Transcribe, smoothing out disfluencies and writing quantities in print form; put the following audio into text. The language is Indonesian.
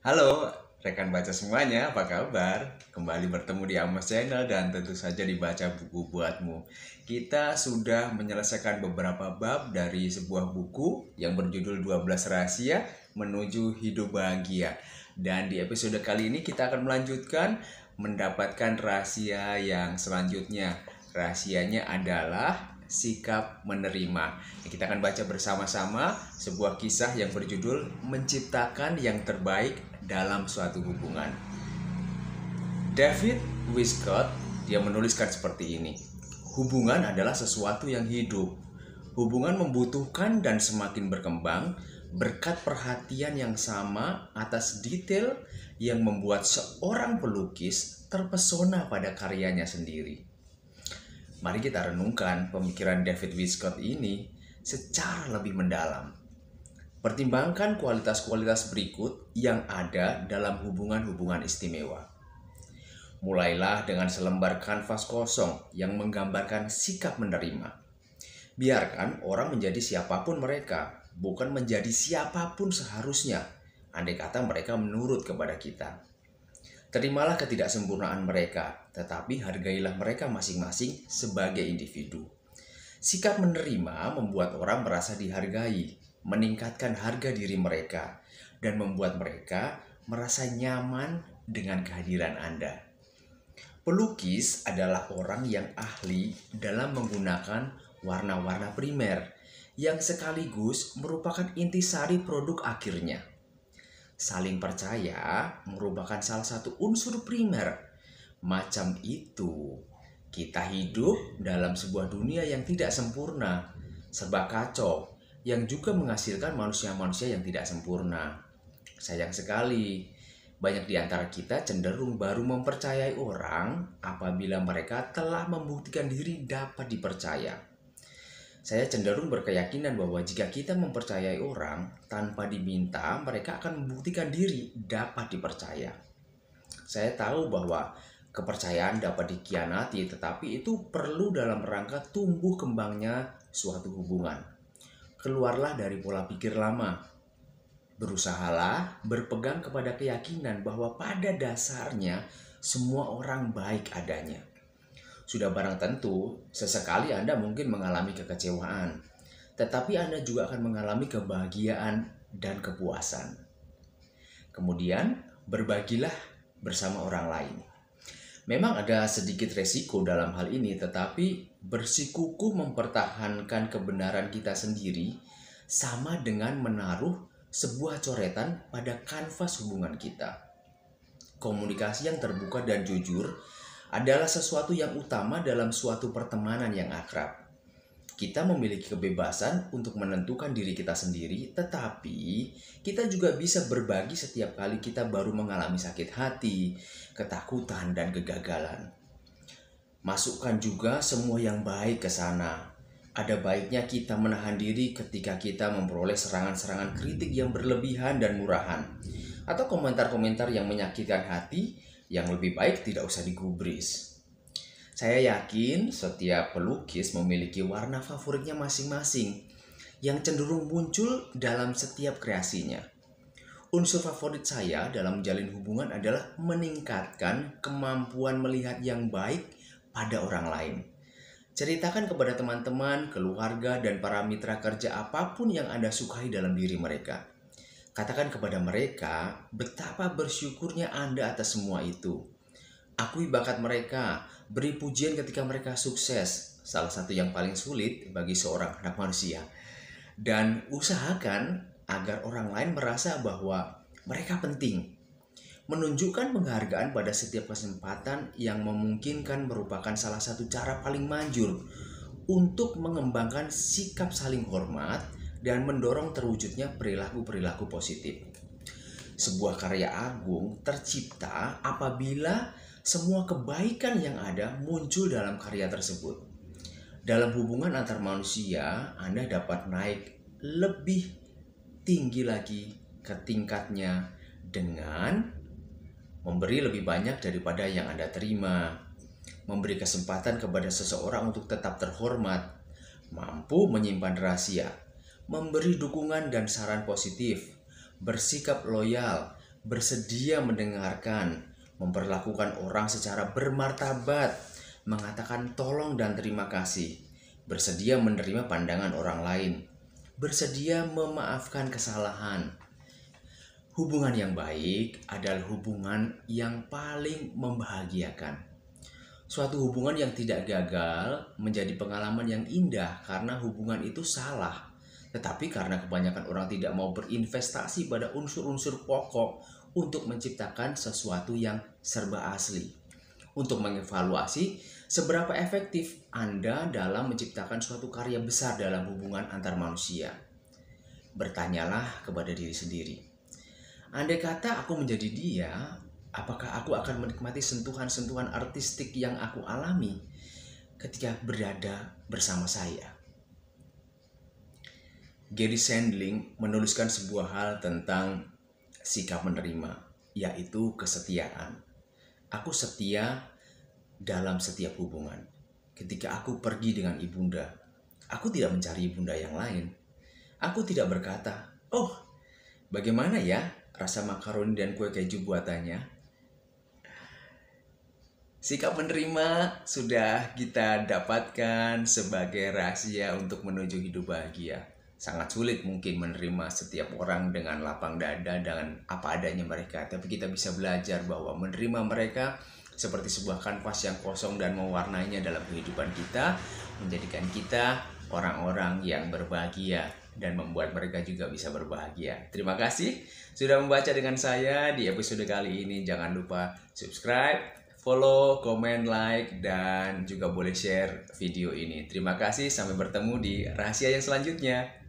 Halo, rekan baca semuanya, apa kabar? Kembali bertemu di Amos Channel dan tentu saja dibaca buku buatmu. Kita sudah menyelesaikan beberapa bab dari sebuah buku yang berjudul 12 Rahasia Menuju Hidup Bahagia. Dan di episode kali ini kita akan melanjutkan mendapatkan rahasia yang selanjutnya. Rahasianya adalah sikap menerima. Kita akan baca bersama-sama sebuah kisah yang berjudul Menciptakan yang Terbaik dalam Suatu Hubungan. David Westcott dia menuliskan seperti ini. Hubungan adalah sesuatu yang hidup. Hubungan membutuhkan dan semakin berkembang berkat perhatian yang sama atas detail yang membuat seorang pelukis terpesona pada karyanya sendiri. Mari kita renungkan pemikiran David Westcott ini secara lebih mendalam. Pertimbangkan kualitas-kualitas berikut yang ada dalam hubungan-hubungan istimewa. Mulailah dengan selembar kanvas kosong yang menggambarkan sikap menerima. Biarkan orang menjadi siapapun mereka, bukan menjadi siapapun seharusnya, andai kata mereka menurut kepada kita. Terimalah ketidaksempurnaan mereka, tetapi hargailah mereka masing-masing sebagai individu. Sikap menerima membuat orang merasa dihargai, meningkatkan harga diri mereka, dan membuat mereka merasa nyaman dengan kehadiran Anda. Pelukis adalah orang yang ahli dalam menggunakan warna-warna primer, yang sekaligus merupakan intisari produk akhirnya. Saling percaya merupakan salah satu unsur primer. Macam itu, kita hidup dalam sebuah dunia yang tidak sempurna, serba kacau, yang juga menghasilkan manusia-manusia yang tidak sempurna. Sayang sekali, banyak di antara kita cenderung baru mempercayai orang apabila mereka telah membuktikan diri dapat dipercaya. Saya cenderung berkeyakinan bahwa jika kita mempercayai orang tanpa diminta, mereka akan membuktikan diri dapat dipercaya. Saya tahu bahwa kepercayaan dapat dikhianati, tetapi itu perlu dalam rangka tumbuh kembangnya suatu hubungan. Keluarlah dari pola pikir lama. Berusahalah berpegang kepada keyakinan bahwa pada dasarnya semua orang baik adanya. Sudah barang tentu, sesekali Anda mungkin mengalami kekecewaan, tetapi Anda juga akan mengalami kebahagiaan dan kepuasan. Kemudian, berbagilah bersama orang lain. Memang ada sedikit resiko dalam hal ini, tetapi bersikukuh mempertahankan kebenaran kita sendiri sama dengan menaruh sebuah coretan pada kanvas hubungan kita. Komunikasi yang terbuka dan jujur adalah sesuatu yang utama dalam suatu pertemanan yang akrab. Kita memiliki kebebasan untuk menentukan diri kita sendiri, tetapi kita juga bisa berbagi setiap kali kita baru mengalami sakit hati, ketakutan, dan kegagalan. Masukkan juga semua yang baik ke sana. Ada baiknya kita menahan diri ketika kita memperoleh serangan-serangan kritik yang berlebihan dan murahan, atau komentar-komentar yang menyakitkan hati yang lebih baik tidak usah digubris. Saya yakin setiap pelukis memiliki warna favoritnya masing-masing yang cenderung muncul dalam setiap kreasinya. Unsur favorit saya dalam menjalin hubungan adalah meningkatkan kemampuan melihat yang baik pada orang lain. Ceritakan kepada teman-teman, keluarga, dan para mitra kerja apapun yang Anda sukai dalam diri mereka. Katakan kepada mereka betapa bersyukurnya Anda atas semua itu. Akui bakat mereka, beri pujian ketika mereka sukses, salah satu yang paling sulit bagi seorang anak manusia. Dan usahakan agar orang lain merasa bahwa mereka penting. Menunjukkan penghargaan pada setiap kesempatan yang memungkinkan merupakan salah satu cara paling manjur untuk mengembangkan sikap saling hormat dan mendorong terwujudnya perilaku-perilaku positif. Sebuah karya agung tercipta apabila semua kebaikan yang ada muncul dalam karya tersebut. Dalam hubungan antar manusia, Anda dapat naik lebih tinggi lagi ke tingkatnya dengan memberi lebih banyak daripada yang Anda terima, memberi kesempatan kepada seseorang untuk tetap terhormat, mampu menyimpan rahasia, memberi dukungan dan saran positif, bersikap loyal, bersedia mendengarkan, memperlakukan orang secara bermartabat, mengatakan tolong dan terima kasih, bersedia menerima pandangan orang lain, bersedia memaafkan kesalahan. Hubungan yang baik adalah hubungan yang paling membahagiakan. Suatu hubungan yang tidak gagal menjadi pengalaman yang indah karena hubungan itu salah. Tetapi karena kebanyakan orang tidak mau berinvestasi pada unsur-unsur pokok untuk menciptakan sesuatu yang serba asli. Untuk mengevaluasi seberapa efektif Anda dalam menciptakan suatu karya besar dalam hubungan antar manusia. Bertanyalah kepada diri sendiri. Andai kata aku menjadi dia, apakah aku akan menikmati sentuhan-sentuhan artistik yang aku alami ketika berada bersama saya? Gary Shandling menuliskan sebuah hal tentang sikap menerima, yaitu kesetiaan. Aku setia dalam setiap hubungan. Ketika aku pergi dengan ibunda, aku tidak mencari ibunda yang lain. Aku tidak berkata, "Oh, bagaimana ya rasa makaroni dan kue keju buatannya?" Sikap menerima sudah kita dapatkan sebagai rahasia untuk menuju hidup bahagia. Sangat sulit mungkin menerima setiap orang dengan lapang dada, dengan apa adanya mereka. Tapi kita bisa belajar bahwa menerima mereka seperti sebuah kanvas yang kosong dan mewarnainya dalam kehidupan kita, menjadikan kita orang-orang yang berbahagia dan membuat mereka juga bisa berbahagia. Terima kasih sudah membaca dengan saya di episode kali ini. Jangan lupa subscribe, follow, komen, like, dan juga boleh share video ini. Terima kasih, sampai bertemu di rahasia yang selanjutnya.